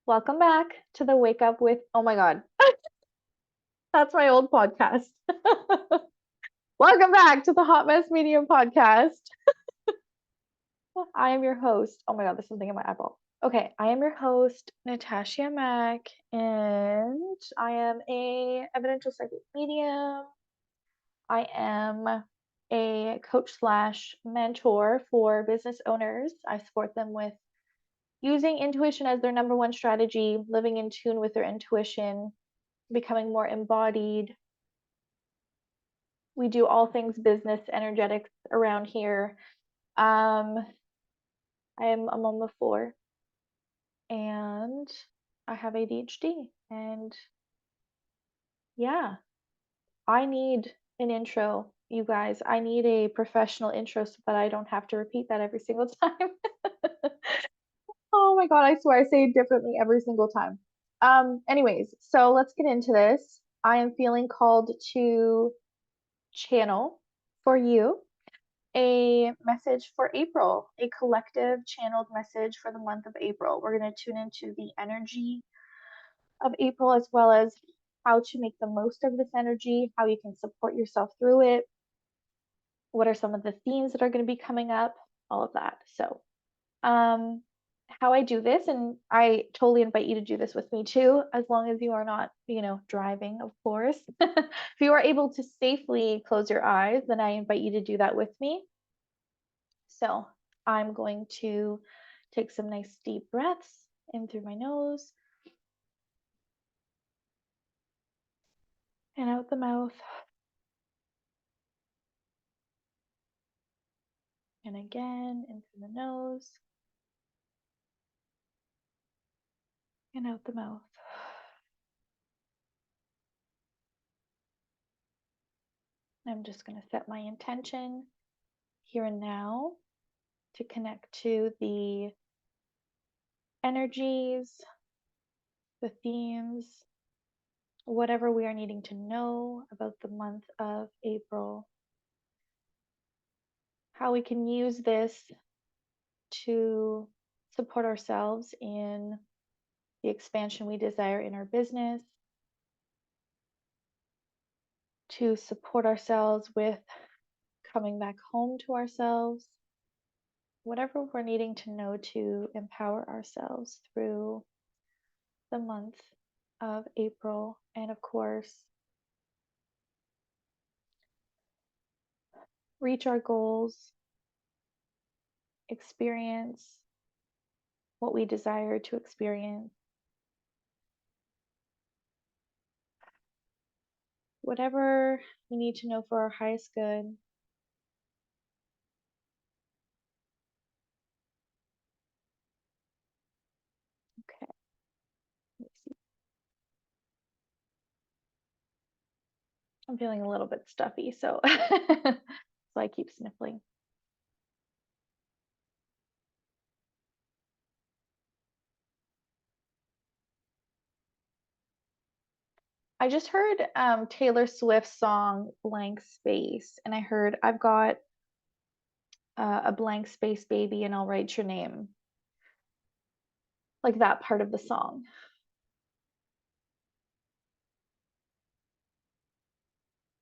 Welcome back to the Wake Up with, oh my God, that's my old podcast. Welcome back to the Hot Mess Medium podcast. I am your host. Oh my God, there's something in my eyeball. Okay, I am your host, Natasha Mack, and I am a evidential psychic medium. I am a coach slash mentor for business owners. I support them with using intuition as their number one strategy, living in tune with their intuition, becoming more embodied. We do all things business energetics around here. I am a mom of four and I have ADHD. And yeah, I need an intro, you guys. I need a professional intro so that I don't have to repeat that every single time. Oh my God, I swear I say it differently every single time. Anyways, so let's get into this. I am feeling called to channel for you a message for April, a collective channeled message for the month of April. We're going to tune into the energy of April as well as how to make the most of this energy, how you can support yourself through it, what are some of the themes that are going to be coming up, all of that. So, how I do this, and I totally invite you to do this with me too, as long as you are not, driving, of course. If you are able to safely close your eyes, then I invite you to do that with me. So I'm going to take some nice deep breaths in through my nose and out the mouth. And again, in through the nose and out the mouth. I'm just going to set my intention here and now to connect to the energies, the themes, whatever we are needing to know about the month of April. How we can use this to support ourselves in the expansion we desire in our business, to support ourselves with coming back home to ourselves, whatever we're needing to know to empower ourselves through the month of April. And of course, reach our goals, experience what we desire to experience, whatever we need to know for our highest good. Okay, let me see. I'm feeling a little bit stuffy, so so I keep sniffling. I just heard Taylor Swift's song Blank Space, and I heard I've got a blank space, baby, and I'll write your name. Like that part of the song.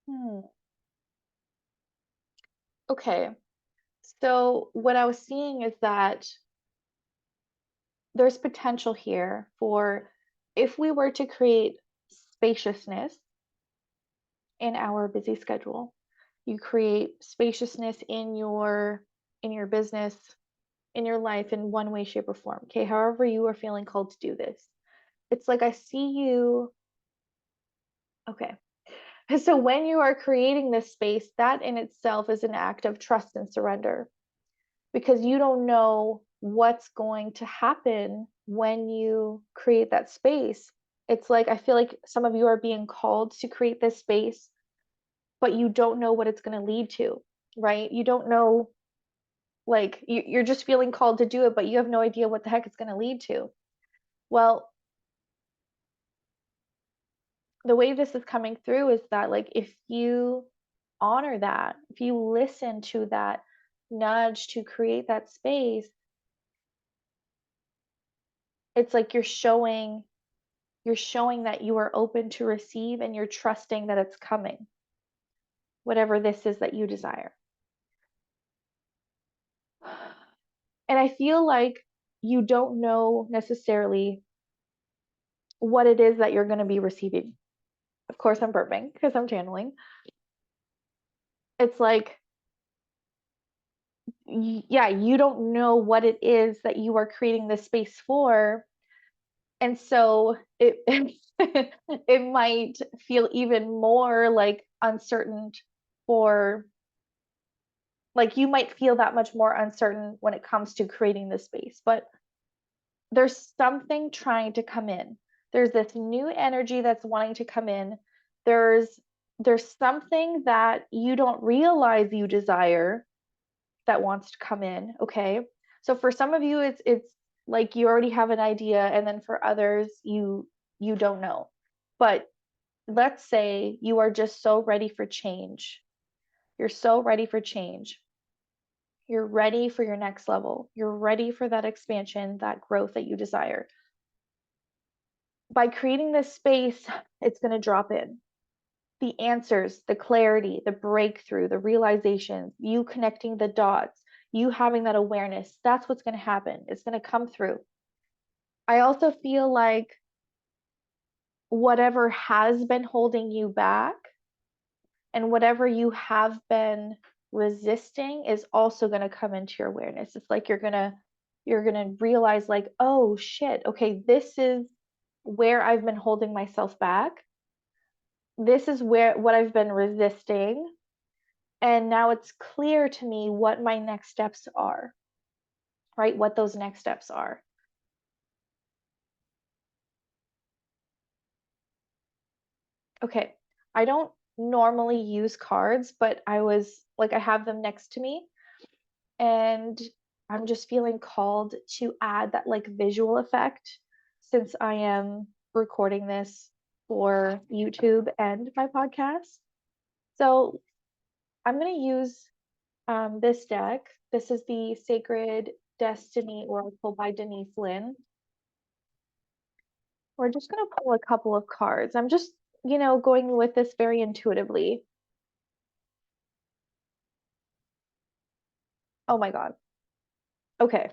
Hmm. Okay. So what I was seeing is that there's potential here for if we were to create spaciousness in our busy schedule, you create spaciousness in your business, in your life in one way, shape, or form. Okay, however you are feeling called to do this. It's like I see you. Okay. So when you are creating this space, that in itself is an act of trust and surrender because you don't know what's going to happen when you create that space. It's like I feel like some of you are being called to create this space, but you don't know what it's going to lead to, right? You don't know, like, you're just feeling called to do it, but you have no idea what the heck it's going to lead to. Well, the way this is coming through is that, like, if you honor that, if you listen to that nudge to create that space, It's like you're showing that you are open to receive and you're trusting that it's coming, whatever this is that you desire. And I feel like you don't know necessarily what it is that you're going to be receiving. Of course, I'm burping because I'm channeling. It's like, yeah, you don't know what it is that you are creating this space for. And so it it might feel even more like uncertain for, like, you might feel that much more uncertain when it comes to creating this space. But there's something trying to come in. There's this new energy that's wanting to come in. There's there's something that you don't realize you desire that wants to come in, okay? So for some of you it's like you already have an idea, and then for others you don't know. But let's say you are just so ready for change. You're so ready for change. You're ready for your next level. You're ready for that expansion, that growth that you desire. By creating this space, it's going to drop in. The answers, the clarity, the breakthrough, the realizations, you connecting the dots, you having that awareness, that's what's going to happen. It's going to come through. I also feel like whatever has been holding you back and whatever you have been resisting is also going to come into your awareness. It's like you're going to realize, like, oh shit, okay, this is where I've been holding myself back. This is where what I've been resisting. And now it's clear to me what my next steps are, right? What those next steps are. Okay. I don't normally use cards, but I have them next to me, and I'm just feeling called to add that like visual effect since I am recording this for YouTube and my podcast. So I'm going to use this deck. This is the Sacred Destiny Oracle by Denise Lynn. We're just going to pull a couple of cards. I'm just, going with this very intuitively. Oh my God. Okay.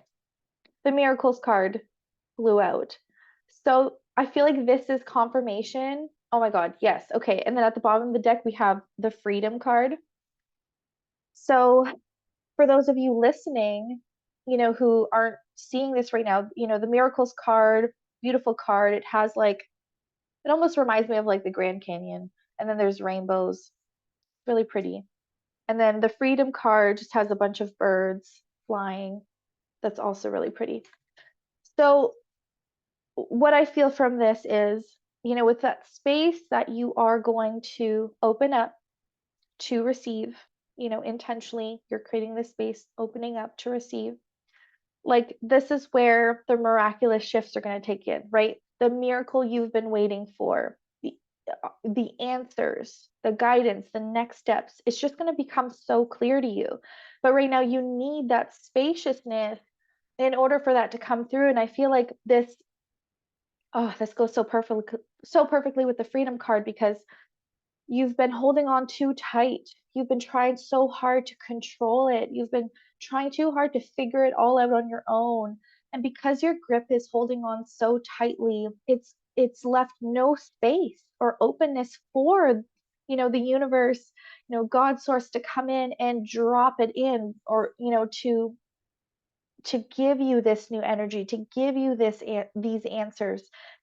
The Miracles card flew out. So I feel like this is confirmation. Oh my God. Yes. Okay. And then at the bottom of the deck, we have the Freedom card. So for those of you listening, who aren't seeing this right now, the Miracles card, beautiful card. It has like, it almost reminds me of like the Grand Canyon. And then there's rainbows. Really pretty. And then the Freedom card just has a bunch of birds flying. That's also really pretty. So what I feel from this is, with that space that you are going to open up to receive, intentionally, you're creating this space, opening up to receive. Like, this is where the miraculous shifts are going to take in, right? The miracle you've been waiting for, the answers, the guidance, the next steps. It's just going to become so clear to you. But right now, you need that spaciousness in order for that to come through. And I feel like this goes so perfectly with the Freedom card, because you've been holding on too tight. You've been trying so hard to control it. You've been trying too hard to figure it all out on your own. And because your grip is holding on so tightly, it's left no space or openness for, the universe, God source to come in and drop it in, or, to give you this new energy, to give you these answers,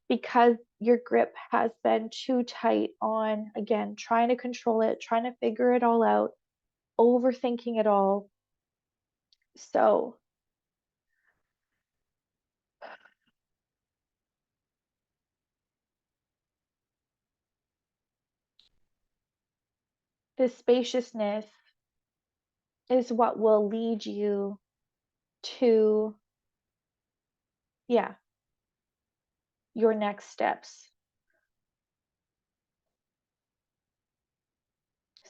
because your grip has been too tight on, again, trying to control it, trying to figure it all out, overthinking it all. So this spaciousness is what will lead you to, yeah, your next steps.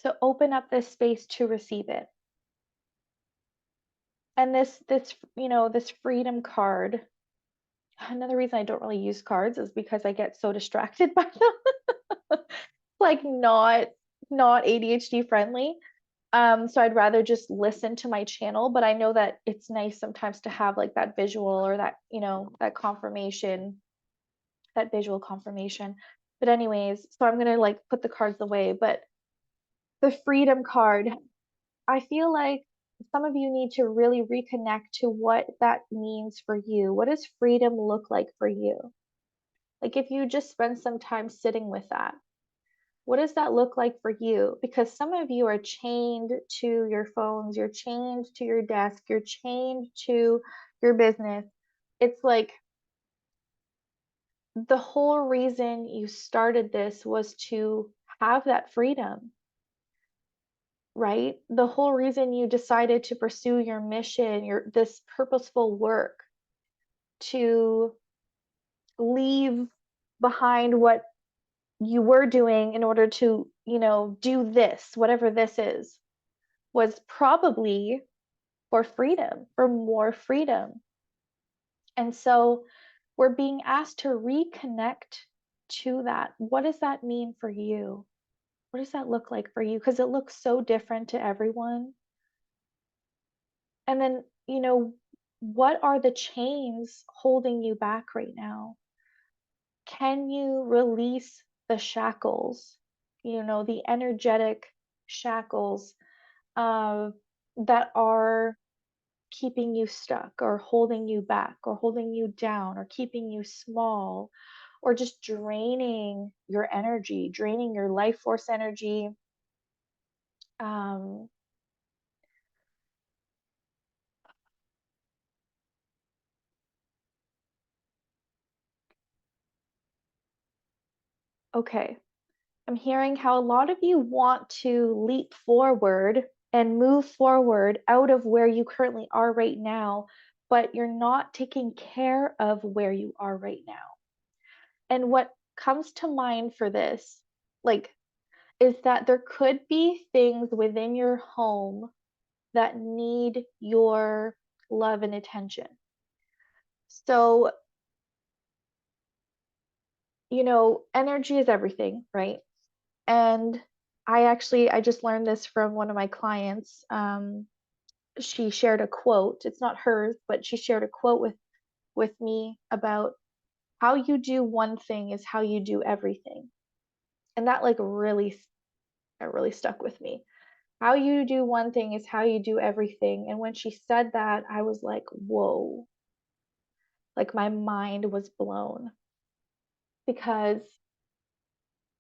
So open up this space to receive it. And this Freedom card another reason I don't really use cards is because I get so distracted by them. Like not ADHD friendly. So I'd rather just listen to my channel, but I know that it's nice sometimes to have like that visual or that, that confirmation, that visual confirmation. But anyways, so I'm gonna like put the cards away, but the freedom card, I feel like some of you need to really reconnect to what that means for you. What does freedom look like for you? Like if you just spend some time sitting with that, what does that look like for you? Because some of you are chained to your phones, you're chained to your desk, you're chained to your business. It's like the whole reason you started this was to have that freedom, right? The whole reason you decided to pursue your mission, your this purposeful work, to leave behind what you were doing in order to, do this, whatever this is, was probably for freedom, for more freedom. And so we're being asked to reconnect to that. What does that mean for you? What does that look like for you? Because it looks so different to everyone. And then, what are the chains holding you back right now? Can you release the shackles, the energetic shackles uh, that are keeping you stuck or holding you back or holding you down or keeping you small or just draining your energy, draining your life force energy? Um, okay. I'm hearing how a lot of you want to leap forward and move forward out of where you currently are right now, but you're not taking care of where you are right now. And what comes to mind for this, like, is that there could be things within your home that need your love and attention. So, energy is everything, right? And I just learned this from one of my clients. She shared a quote. It's not hers, but she shared a quote with me about how you do one thing is how you do everything. And that like really stuck with me. How you do one thing is how you do everything. And when she said that, I was like, whoa, like my mind was blown because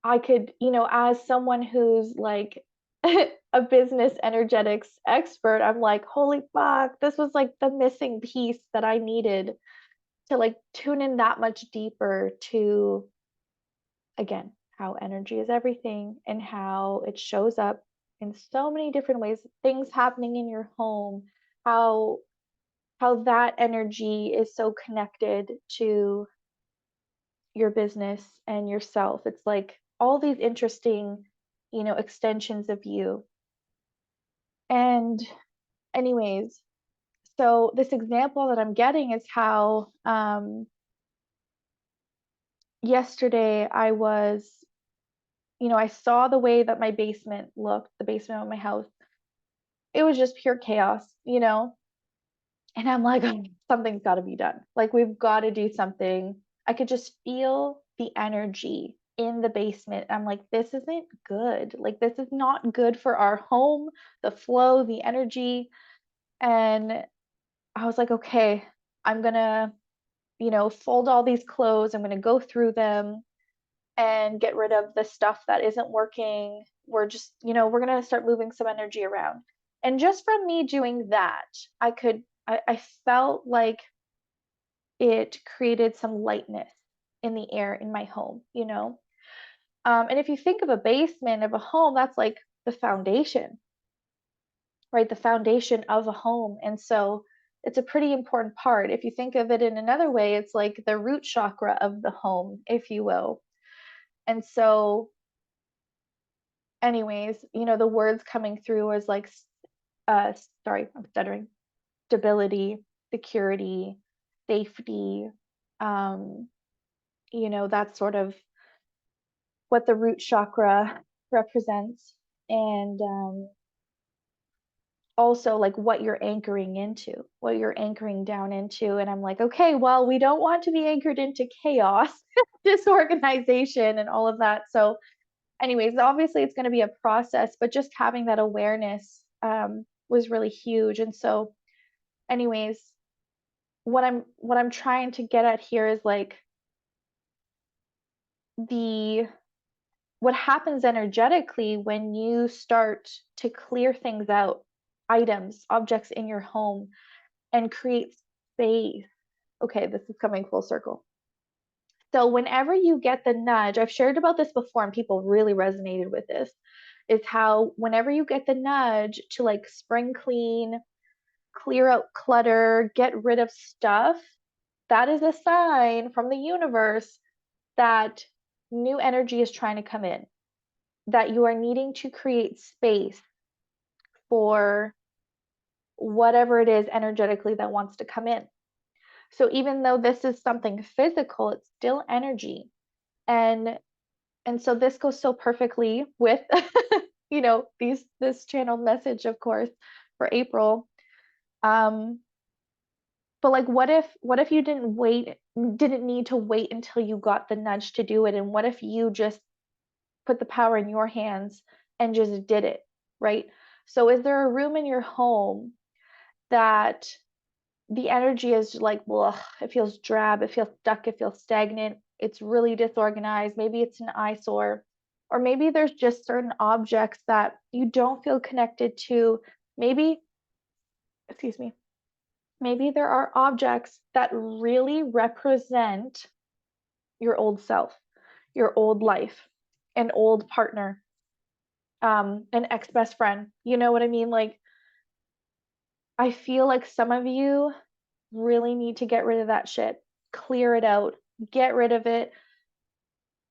I could, as someone who's like a business energetics expert, I'm like, holy fuck, this was like the missing piece that I needed to like tune in that much deeper to, again, how energy is everything and how it shows up in so many different ways, things happening in your home, how that energy is so connected to your business and yourself. It's like all these interesting, extensions of you. And anyways, so this example that I'm getting is how yesterday I saw the way that my basement looked, the basement of my house. It was just pure chaos. And I'm like, "Oh, something's got to be done. Like, we've got to do something." I could just feel the energy in the basement. I'm like, this isn't good. Like, this is not good for our home, the flow, the energy. And I was like, okay, I'm gonna, fold all these clothes. I'm gonna go through them and get rid of the stuff that isn't working. We're just, we're gonna start moving some energy around. And just from me doing that, I felt like it created some lightness in the air in my home. And if you think of a basement of a home, that's like the foundation, right? The foundation of a home. And so it's a pretty important part. If you think of it in another way, it's like the root chakra of the home, if you will. And so, anyways, the words coming through is like, sorry, I'm stuttering, stability, security, safety. Um, that's sort of what the root chakra represents. And also like what you're anchoring into, what you're anchoring down into. And I'm like, okay, well, we don't want to be anchored into chaos, disorganization, and all of that. So, anyways, obviously it's going to be a process, but just having that awareness was really huge. And so, anyways, what I'm trying to get at here is like the what happens energetically when you start to clear things out, items, objects in your home, and create space. Okay, this is coming full circle. So, whenever you get the nudge, I've shared about this before and people really resonated with this, is how whenever you get the nudge to like spring clean, clear out clutter, get rid of stuff, that is a sign from the universe that new energy is trying to come in, that you are needing to create space for whatever it is energetically that wants to come in. So even though this is something physical, it's still energy. And and so this goes so perfectly with this channeled message, of course, for April. Um, but like what if you didn't need to wait until you got the nudge to do it? And what if you just put the power in your hands and just did it, right? So is there a room in your home that the energy is like, well, it feels drab, it feels stuck, it feels stagnant, it's really disorganized, maybe it's an eyesore, or maybe there's just certain objects that you don't feel connected to. Maybe, excuse me, maybe there are objects that really represent your old self, your old life, an old partner, an ex-best friend. You know what I mean? Like, I feel like some of you really need to get rid of that shit. Clear it out. Get rid of it.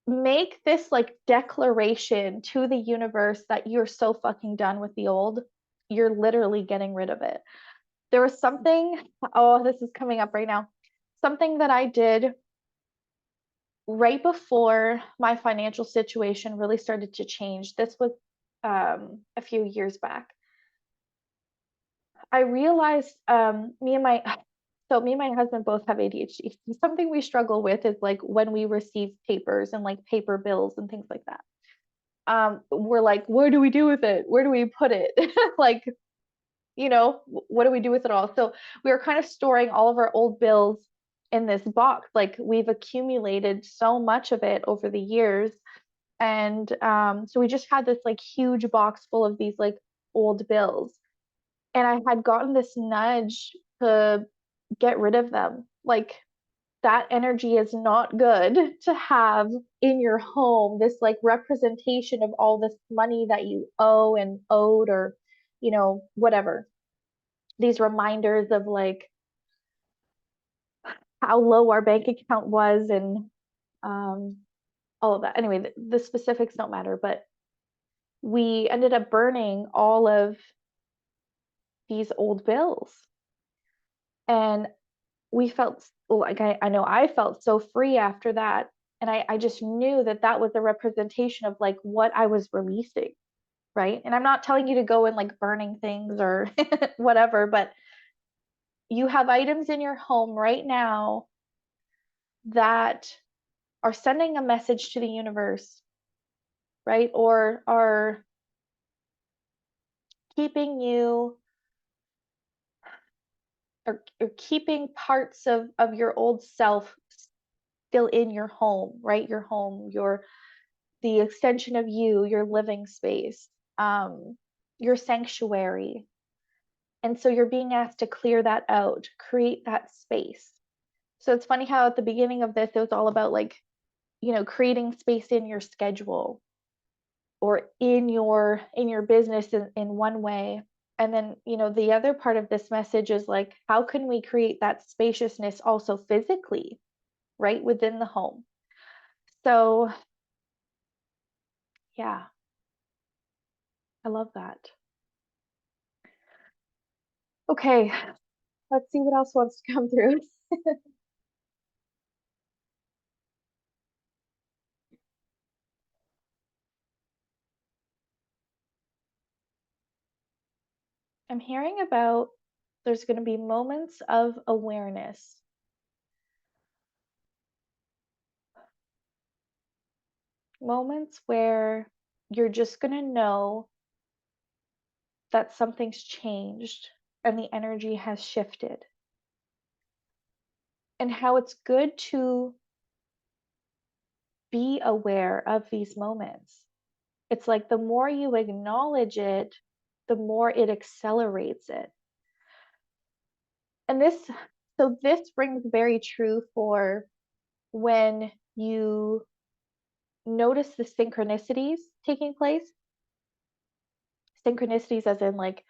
Make this like declaration to the universe that you're so fucking done with the old. You're literally getting rid of it. There was something, oh, this is coming up right now. Something that I did right before my financial situation really started to change. This was a few years back. I realized me and my husband both have ADHD. Something we struggle with is like when we receive papers and like paper bills and things like that. We're like, where do we do with it? Where do we put it? Like, what do we do with it all? So we were kind of storing all of our old bills in this box. Like we've accumulated so much of it over the years. And so we just had this like huge box full of these like old bills. And I had gotten this nudge to get rid of them. Like that energy is not good to have in your home, this like representation of all this money that you owe and owed, or whatever. These reminders of like how low our bank account was, and um all of that. Anyway, the specifics don't matter, but we ended up burning all of these old bills. And we felt like I know I felt so free after that. And I just knew that that was a representation of like what I was releasing, right? And I'm not telling you to go and like burning things or whatever, but you have items in your home right now that are sending a message to the universe, right? Or are keeping you, or keeping parts of your old self still in your home, right? Your home, the extension of you, your living space, your sanctuary. And so you're being asked to clear that out, create that space. So it's funny how at the beginning of this, it was all about like, creating space in your schedule or in your business in one way. And then, the other part of this message is like, how can we create that spaciousness also physically, right, within the home? So, yeah, I love that. Okay, let's see what else wants to come through. I'm hearing about there's going to be moments of awareness, moments where you're just going to know that something's changed and the energy has shifted, and how it's good to be aware of these moments. It's like the more you acknowledge it, the more it accelerates it. And this rings very true for when you notice the synchronicities taking place. Synchronicities as in like,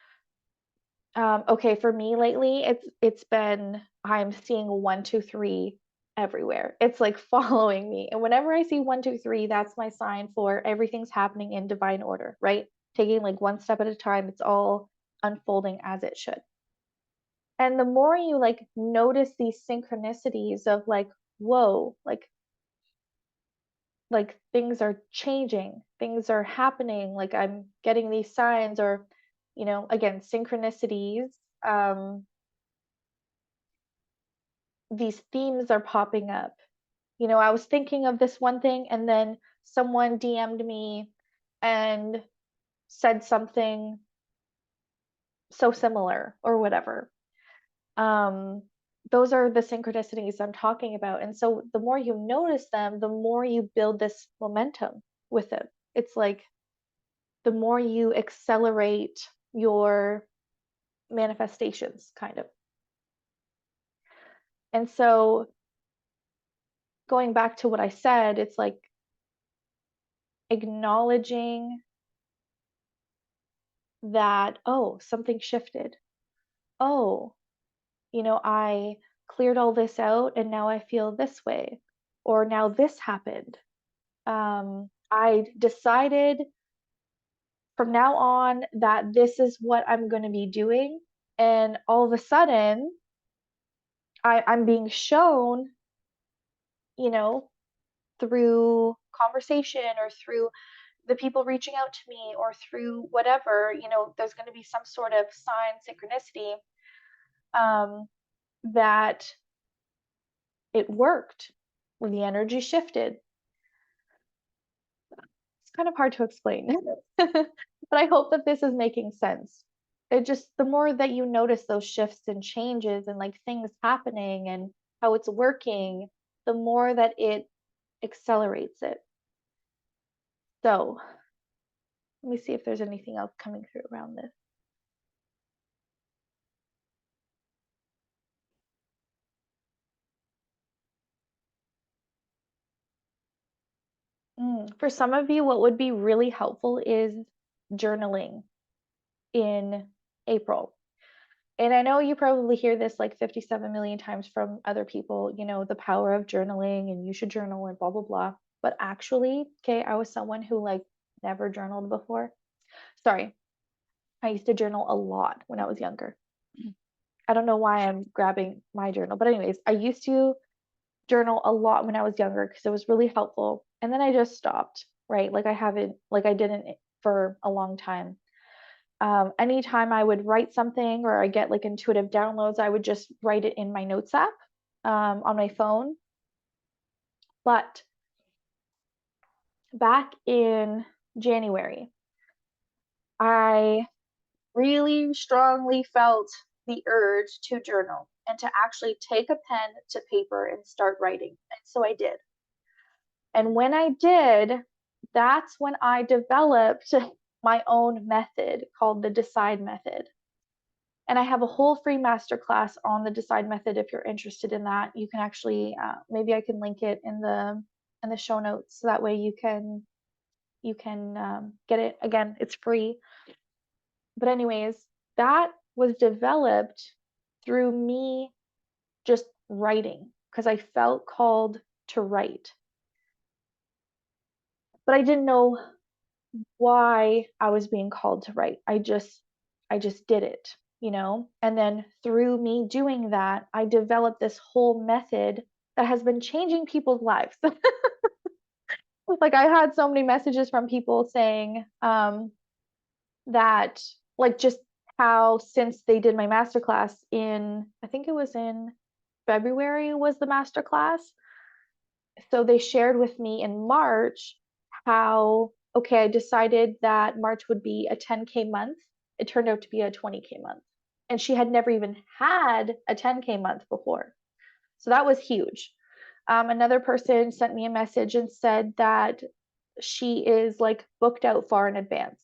okay, for me lately, it's been I'm seeing 1, 2, 3 everywhere. It's like following me. And whenever I see 1, 2, 3, that's my sign for everything's happening in divine order, right? Taking like one step at a time, it's all unfolding as it should. And the more you like notice these synchronicities of like, whoa, like things are changing, things are happening, like I'm getting these signs, or again, synchronicities, um these themes are popping up. I was thinking of this one thing, and then someone DM'd me and said something so similar or whatever. um those are the synchronicities I'm talking about. And so the more you notice them, the more you build this momentum with it. It's like the more you accelerate your manifestations, kind of. And so going back to what I said, it's like acknowledging that, oh, something shifted. Oh, I cleared all this out and now I feel this way. Or now this happened. I decided from now on that this is what I'm going to be doing. And all of a sudden, I'm being shown, you know, through conversation or through the people reaching out to me or through whatever, there's going to be some sort of sign, synchronicity, um, that it worked when the energy shifted. It's kind of hard to explain, but I hope that this is making sense. It just, the more that you notice those shifts and changes and like things happening and how it's working, the more that it accelerates it. So let me see if there's anything else coming through around this. For some of you, what would be really helpful is journaling in April. And I know you probably hear this like 57 million times from other people, the power of journaling and you should journal and blah, blah, blah. But actually, okay, I was someone who like never journaled before. Sorry, I used to journal a lot when I was younger. I don't know why I'm grabbing my journal, but anyways, I used to journal a lot when I was younger because it was really helpful. And then I just stopped, right? Like I didn't for a long time. Anytime I would write something or I get like intuitive downloads, I would just write it in my notes app, on my phone. But back in January, I really strongly felt the urge to journal and to actually take a pen to paper and start writing. And so I did. And when I did, that's when I developed my own method called the Decide method. And I have a whole free masterclass on the Decide method if you're interested in that. You can actually, maybe I can link it in the show notes, so that way you can get it. Again, it's free. But anyways, that was developed through me just writing because I felt called to write. But I didn't know why I was being called to write. I just did it, And then through me doing that, I developed this whole method that has been changing people's lives. Like I had so many messages from people saying that like just how since they did my masterclass in, I think it was in February was the masterclass. So they shared with me in March how, okay, I decided that March would be a 10K month. It turned out to be a 20K month. And she had never even had a 10K month before. So that was huge. Another person sent me a message and said that she is like booked out far in advance.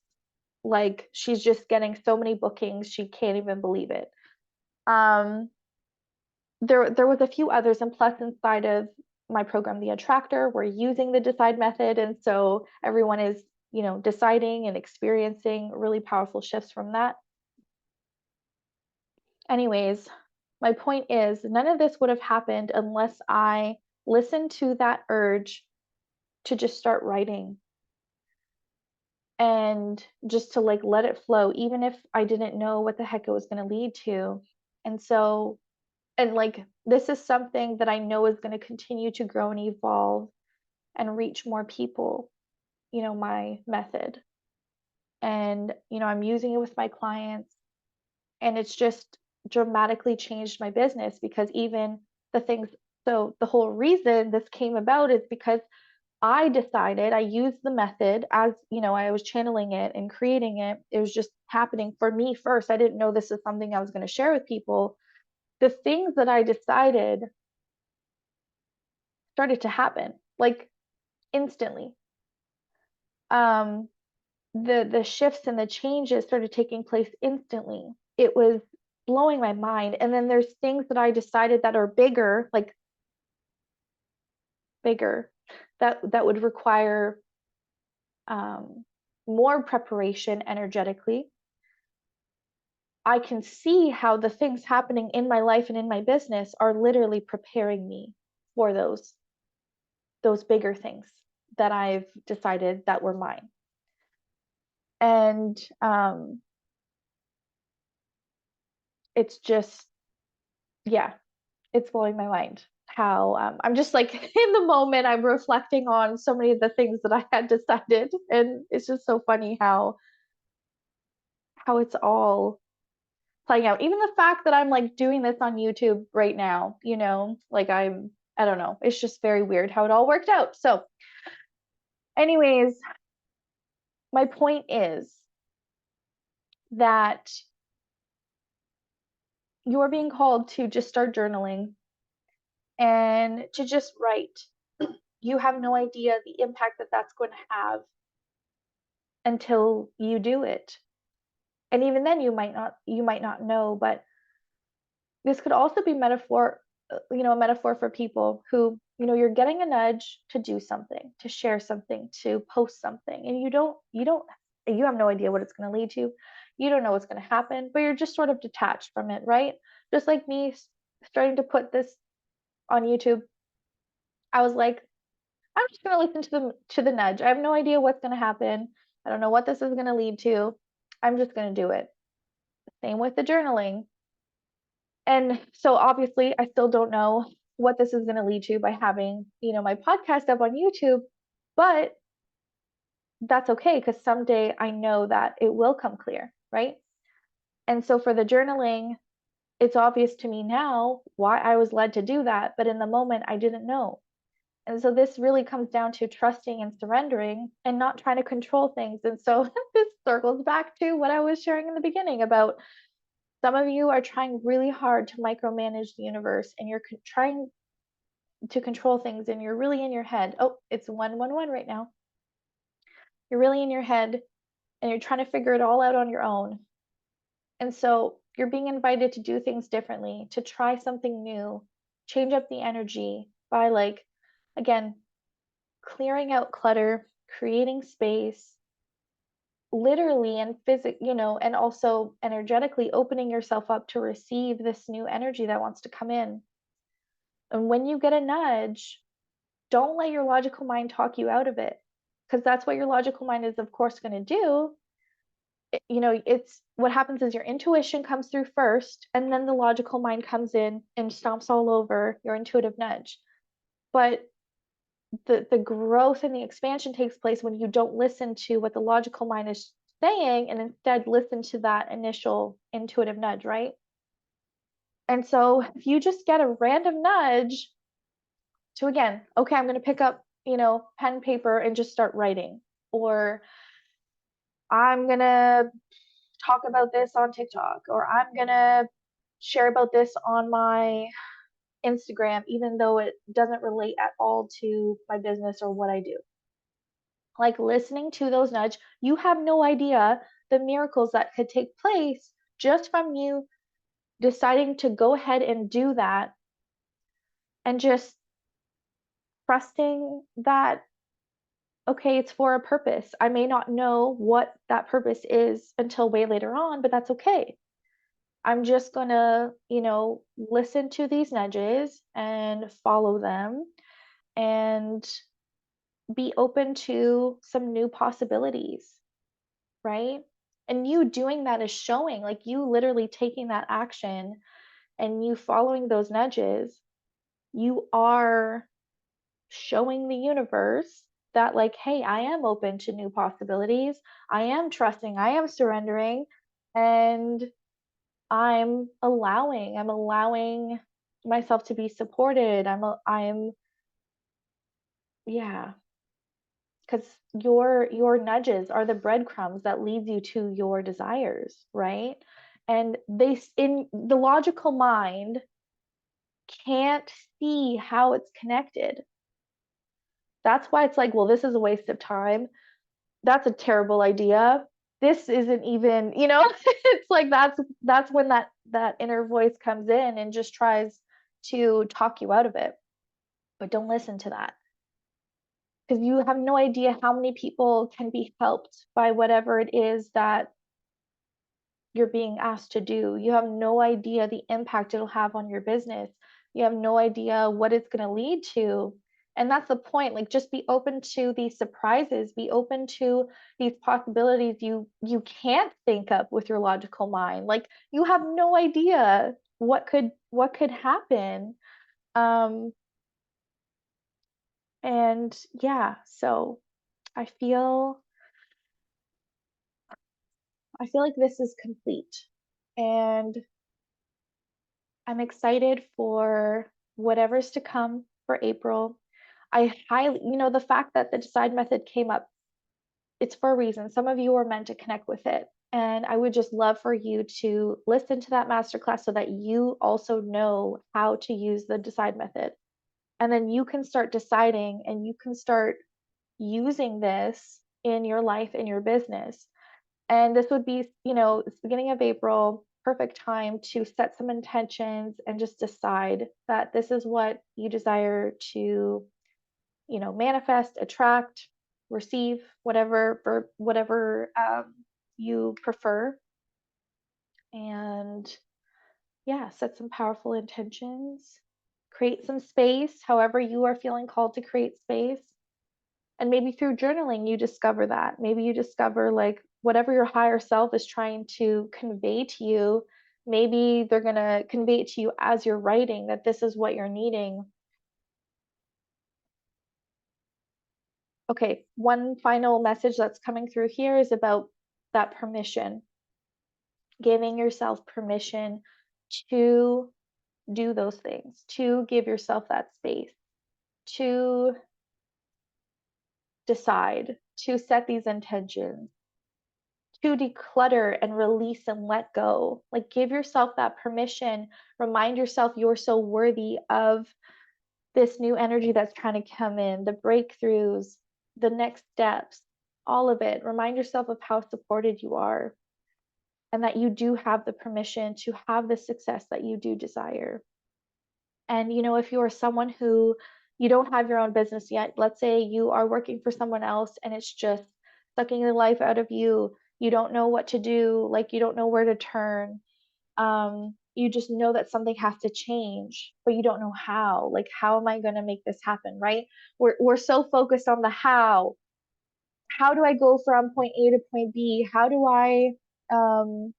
Like she's just getting so many bookings, she can't even believe it. There was a few others, and plus inside of my program, the Attractor, we're using the Decide method, and so everyone is, deciding and experiencing really powerful shifts from that. Anyways, my point is none of this would have happened unless I listened to that urge to just start writing and just to like let it flow, even if I didn't know what the heck it was going to lead to. And so, and like, this is something that I know is going to continue to grow and evolve and reach more people, my method. And, I'm using it with my clients, and it's just dramatically changed my business because even the things, so the whole reason this came about is because I decided I used the method as, I was channeling it and creating it. It was just happening for me first. I didn't know this is something I was going to share with people. The things that I decided started to happen like instantly. Um, the shifts and the changes started taking place instantly. It was blowing my mind. And then there's things that I decided that are bigger, like bigger, that would require more preparation energetically. I can see how the things happening in my life and in my business are literally preparing me for those bigger things that I've decided that were mine. And it's just, yeah, it's blowing my mind how I'm just like in the moment I'm reflecting on so many of the things that I had decided, and it's just so funny how it's all playing out. Even the fact that I'm like doing this on YouTube right now, like I don't know, it's just very weird how it all worked out. So anyways, my point is that you're being called to just start journaling and to just write. You have no idea the impact that that's going to have until you do it. And even then you might not know, but this could also be a metaphor for people who, you're getting a nudge to do something, to share something, to post something, and you have no idea what it's going to lead to. You don't know what's going to happen, but you're just sort of detached from it, right? Just like me starting to put this on YouTube, I was like, I'm just going to listen to the nudge. I have no idea what's going to happen. I don't know what this is going to lead to. I'm just going to do it. Same with the journaling. And so obviously I still don't know what this is going to lead to by having, my podcast up on YouTube, but that's okay because someday I know that it will come clear, right? And so for the journaling, it's obvious to me now why I was led to do that, but in the moment I didn't know. And so this really comes down to trusting and surrendering and not trying to control things. And so this circles back to what I was sharing in the beginning about some of you are trying really hard to micromanage the universe, and you're trying to control things, and you're really in your head. Oh, it's 111 right now. You're really in your head and you're trying to figure it all out on your own. And so you're being invited to do things differently, to try something new, change up the energy by like, again, clearing out clutter, creating space, literally and and also energetically opening yourself up to receive this new energy that wants to come in. And when you get a nudge, don't let your logical mind talk you out of it, because that's what your logical mind is, of course, going to do. It's what happens is your intuition comes through first, and then the logical mind comes in and stomps all over your intuitive nudge. But the growth and the expansion takes place when you don't listen to what the logical mind is saying and instead listen to that initial intuitive nudge, right? And so if you just get a random nudge to, again, okay, I'm going to pick up, pen, paper, and just start writing, or I'm going to talk about this on TikTok, or I'm going to share about this on my Instagram, even though it doesn't relate at all to my business or what I do. Like, listening to those nudge, you have no idea the miracles that could take place just from you deciding to go ahead and do that, and just trusting that, okay, it's for a purpose. I may not know what that purpose is until way later on, but that's okay. I'm just gonna, listen to these nudges and follow them, and be open to some new possibilities, right? And you doing that is showing, like, you literally taking that action and you following those nudges, you are showing the universe that, like, hey, I am open to new possibilities. I am trusting, I am surrendering, and I'm allowing myself to be supported. I'm yeah, because your nudges are the breadcrumbs that leads you to your desires, right? And in the logical mind can't see how it's connected. That's why it's like, well, this is a waste of time. That's a terrible idea. This isn't even, it's like that's when that inner voice comes in and just tries to talk you out of it. But don't listen to that, because you have no idea how many people can be helped by whatever it is that you're being asked to do. You have no idea the impact it'll have on your business. You have no idea what it's going to lead to. And that's the point. Like, just be open to these surprises, be open to these possibilities you can't think up with your logical mind. Like, you have no idea what could happen. Um and yeah, so I feel I feel like this is complete. And I'm excited for whatever's to come for April. The fact that the decide method came up, it's for a reason. Some of you are meant to connect with it. And I would just love for you to listen to that masterclass so that you also know how to use the decide method. And then you can start deciding and you can start using this in your life, in your business. And this would be, it's the beginning of April, perfect time to set some intentions and just decide that this is what you desire to, manifest, attract, receive, whatever you prefer. And yeah, set some powerful intentions, create some space, however you are feeling called to create space. And maybe through journaling, you discover that. Maybe you discover, like, whatever your higher self is trying to convey to you, maybe they're going to convey it to you as you're writing, that this is what you're needing. Okay, one final message that's coming through here is about that permission, giving yourself permission to do those things, to give yourself that space, to decide, to set these intentions, to declutter and release and let go. Like, give yourself that permission. Remind yourself you're so worthy of this new energy that's trying to come in, the breakthroughs, the next steps, all of it. Remind yourself of how supported you are and that you do have the permission to have the success that you do desire. And, if you are someone who you don't have your own business yet, let's say you are working for someone else and it's just sucking the life out of you, you don't know what to do, like, you don't know where to turn. You just know that something has to change, but you don't know how. Like, how am I going to make this happen, right? We're so focused on the how. How do I go from point A to point B? Um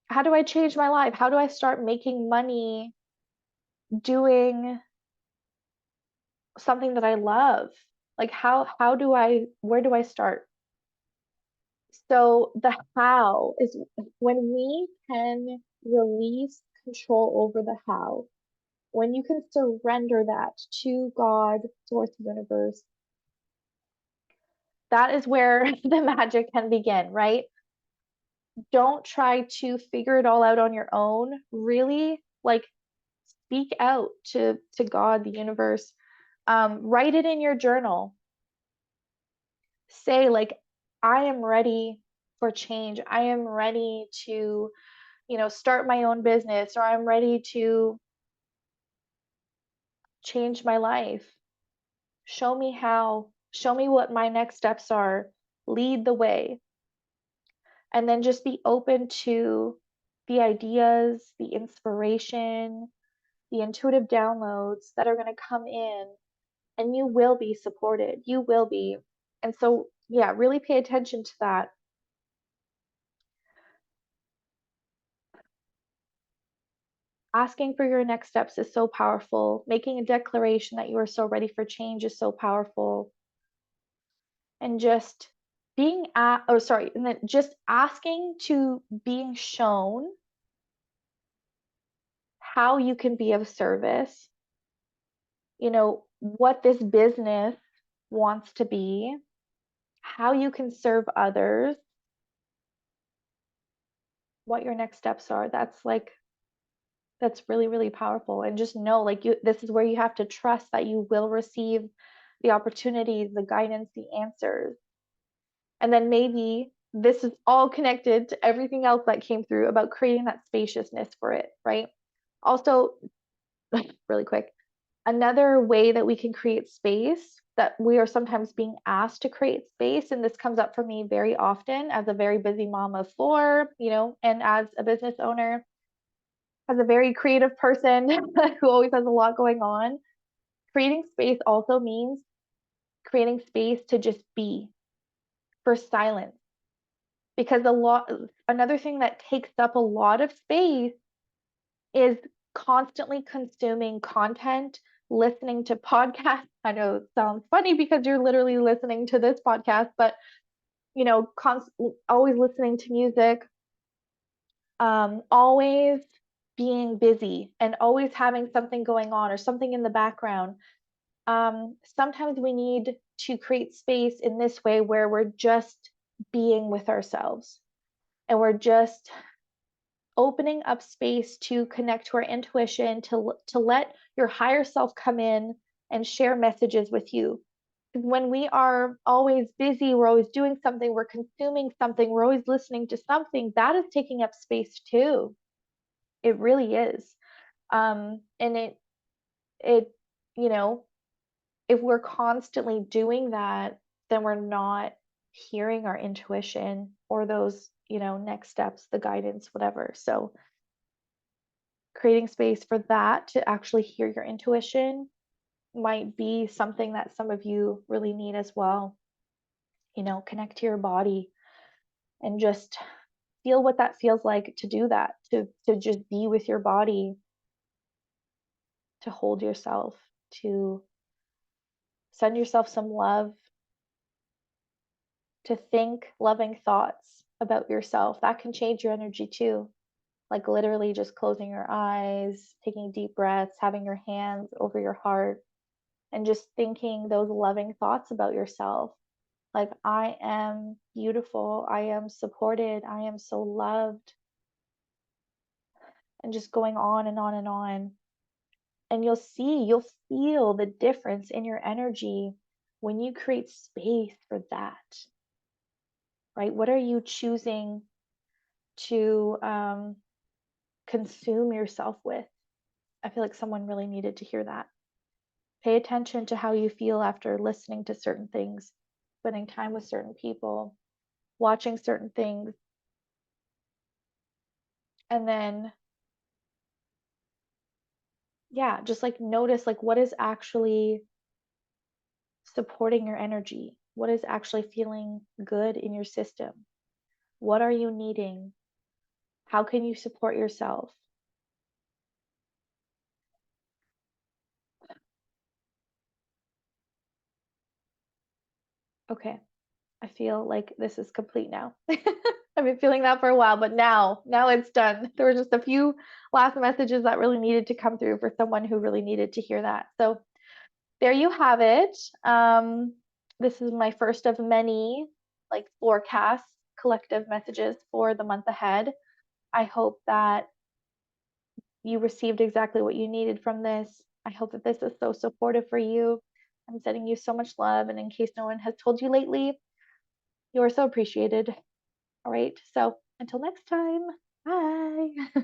how do I change my life? How do I start making money doing something that I love? Like, where do I start? So the how is when we can release control over the how, when you can surrender that to God, source, universe, that is where the magic can begin, right? Don't try to figure it all out on your own. Really, like speak out to God, the universe. Write it in your journal. Say like, I am ready for change. I am ready to, start my own business, or I'm ready to change my life. Show me how. Show me what my next steps are. Lead the way. And then just be open to the ideas, the inspiration, the intuitive downloads that are going to come in, and you will be supported. You will be. And so, yeah, really pay attention to that. Asking for your next steps is so powerful. Making a declaration that you are so ready for change is so powerful. And just and then just asking to being shown how you can be of service, what this business wants to be, how you can serve others, what your next steps are. That's really, really powerful. And just know, like, this is where you have to trust that you will receive the opportunities, the guidance, the answers. And then maybe this is all connected to everything else that came through about creating that spaciousness for it, right? Also, really quick, another way that we can create space, that we are sometimes being asked to create space, and this comes up for me very often as a very busy mom of four, and as a business owner, as a very creative person who always has a lot going on. Creating space also means creating space to just be, for silence. Because another thing that takes up a lot of space is constantly consuming content, listening to podcasts. I know it sounds funny because you're literally listening to this podcast, but always listening to music, always being busy and always having something going on or something in the background. Sometimes we need to create space in this way where we're just being with ourselves and we're just opening up space to connect to our intuition, to let your higher self come in and share messages with you. Because when we are always busy, we're always doing something, we're consuming something, we're always listening to something, that is taking up space too. It really is. And it, you know, if we're constantly doing that, then we're not hearing our intuition or those, next steps, the guidance, whatever. So creating space for that to actually hear your intuition might be something that some of you really need as well. Connect to your body and just feel what that feels like to do that, to just be with your body, to hold yourself, to send yourself some love, to think loving thoughts about yourself. That can change your energy too. Like literally just closing your eyes, taking deep breaths, having your hands over your heart, and just thinking those loving thoughts about yourself. Like, I am beautiful, I am supported, I am so loved, and just going on and on and on. And you'll feel the difference in your energy when you create space for that, right? What are you choosing to consume yourself with? I feel like someone really needed to hear that. Pay attention to how you feel after listening to certain things, spending time with certain people, watching certain things, and then, yeah, just like notice like what is actually supporting your energy, what is actually feeling good in your system, what are you needing, how can you support yourself. Okay, I feel like this is complete now. I've been feeling that for a while, but now it's done. There were just a few last messages that really needed to come through for someone who really needed to hear that. So there you have it. This is my first of many like forecasts, collective messages for the month ahead. I hope that you received exactly what you needed from this. I hope that this is so supportive for you. I'm sending you so much love. And in case no one has told you lately, you are so appreciated. All right. So until next time, bye.